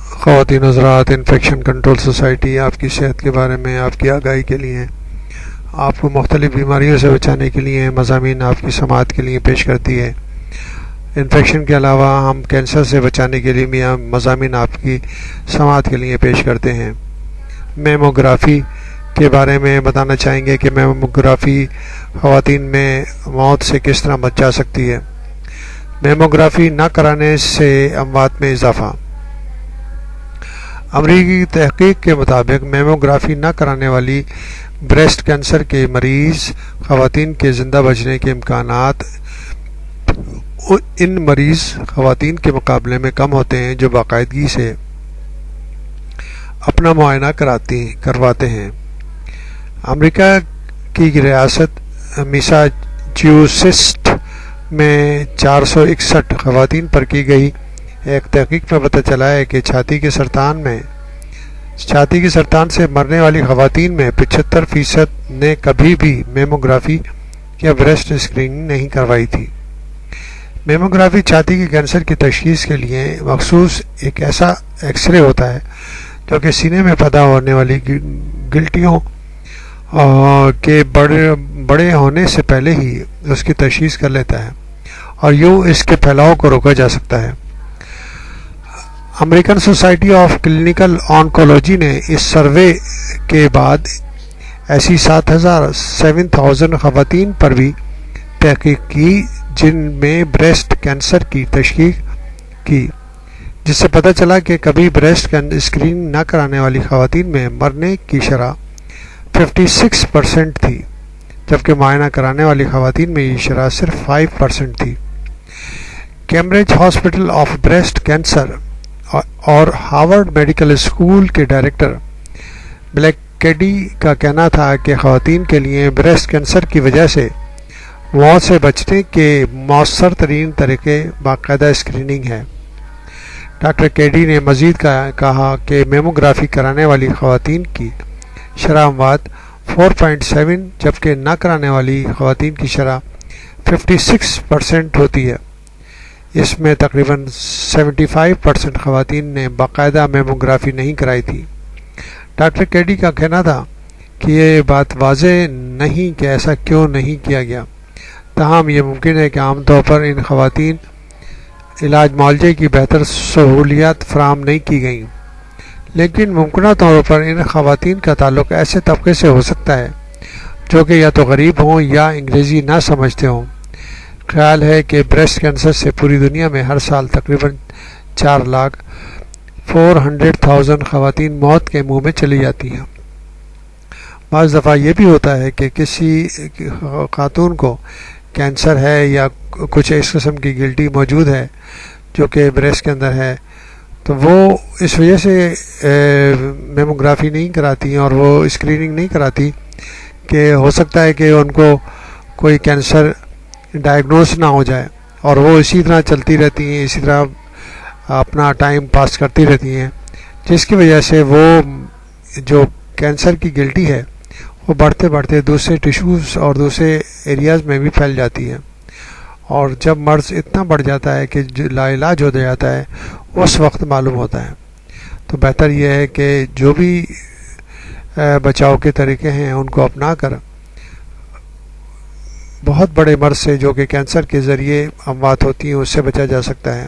خواتین حضرات، infection control society آپ کی صحت کے بارے میں آپ کی آگاہی کے لیے، آپ کو مختلف بیماریوں سے بچانے کے لیے مضامین آپ کی سماعت کے لیے پیش کرتی ہے۔ انفیکشن کے علاوہ ہم کینسر سے بچانے کے لیے بھی مضامین آپ کی سماعت کے لیے پیش کرتے ہیں۔ میموگرافی کے بارے میں بتانا چاہیں گے کہ میموگرافی خواتین میں موت سے کس طرح بچا سکتی ہے۔ میموگرافی نہ کرانے سے اموات میں اضافہ۔ امریکی تحقیق کے مطابق میموگرافی نہ کرانے والی بریسٹ کینسر کے مریض خواتین کے زندہ بچنے کے امکانات ان مریض خواتین کے مقابلے میں کم ہوتے ہیں جو باقاعدگی سے اپنا معائنہ کرواتے ہیں۔ امریکہ کی ریاست میساچیوسیٹس میں 461 خواتین پر کی گئی ایک تحقیق میں پتہ چلا ہے کہ چھاتی کے سرطان سے مرنے والی خواتین میں 75% نے کبھی بھی میموگرافی یا بریسٹ اسکریننگ نہیں کروائی تھی۔ میموگرافی چھاتی کے کینسر کی تشخیص کے لیے مخصوص ایک ایسا ایکس رے ہوتا ہے جو کہ سینے میں پیدا ہونے والی گلٹیوں کے بڑے ہونے سے پہلے ہی اس کی تشخیص کر لیتا ہے اور یوں اس کے پھیلاؤ کو روکا جا سکتا ہے۔ American society of clinical oncology نے اس سروے کے بعد ایسی 7,000 خواتین پر بھی تحقیق کی جن میں بریسٹ کینسر کی تشخیص کی، جس سے پتہ چلا کہ کبھی بریسٹ اسکرین نہ کرانے والی خواتین میں مرنے کی شرح 56% تھی، جبکہ معائنہ کرانے والی خواتین میں یہ شرح صرف 5% تھی۔ Cambridge hospital of breast cancer اور ہارورڈ میڈیکل اسکول کے ڈائریکٹر بلیک کیڈی کا کہنا تھا کہ خواتین کے لیے بریسٹ کینسر کی وجہ سے موت سے بچنے کے مؤثر ترین طریقے باقاعدہ اسکریننگ ہے۔ ڈاکٹر کیڈی نے مزید کہا کہ میموگرافی کرانے والی خواتین کی شرح اموات 4.7 جبکہ نہ کرانے والی خواتین کی شرح 56% ہوتی ہے۔ اس میں تقریباً 75% خواتین نے باقاعدہ میموگرافی نہیں کرائی تھی۔ ڈاکٹر کیڈی کا کہنا تھا کہ یہ بات واضح نہیں کہ ایسا کیوں نہیں کیا گیا، تاہم یہ ممکن ہے کہ عام طور پر ان خواتین علاج معالجے کی بہتر سہولیات فراہم نہیں کی گئیں، لیکن ممکنہ طور پر ان خواتین کا تعلق ایسے طبقے سے ہو سکتا ہے جو کہ یا تو غریب ہوں یا انگریزی نہ سمجھتے ہوں۔ خیال ہے کہ بریسٹ کینسر سے پوری دنیا میں ہر سال تقریباً 4,400,000 خواتین موت کے منہ میں چلی جاتی ہیں۔ بعض دفعہ یہ بھی ہوتا ہے کہ کسی خاتون کو کینسر ہے یا کچھ اس قسم کی گلٹی موجود ہے جو کہ بریسٹ کے اندر ہے، تو وہ اس وجہ سے میموگرافی نہیں کراتی اور وہ اسکریننگ نہیں کراتی کہ ہو سکتا ہے کہ ان کو کوئی کینسر ڈائگنوز نہ ہو جائے، اور وہ اسی طرح چلتی رہتی ہیں، اسی طرح اپنا ٹائم پاس کرتی رہتی ہیں، جس کی وجہ سے وہ جو کینسر کی گلٹی ہے وہ بڑھتے بڑھتے دوسرے ٹیشوز اور دوسرے ایریاز میں بھی پھیل جاتی ہے، اور جب مرض اتنا بڑھ جاتا ہے کہ لا علاج ہو جاتا ہے اس وقت معلوم ہوتا ہے۔ تو بہتر یہ ہے کہ جو بھی بچاؤ کے طریقے ہیں ان کو اپنا کر بہت بڑے مرض سے جو کہ کینسر کے ذریعے اموات ہوتی ہیں اس سے بچا جا سکتا ہے۔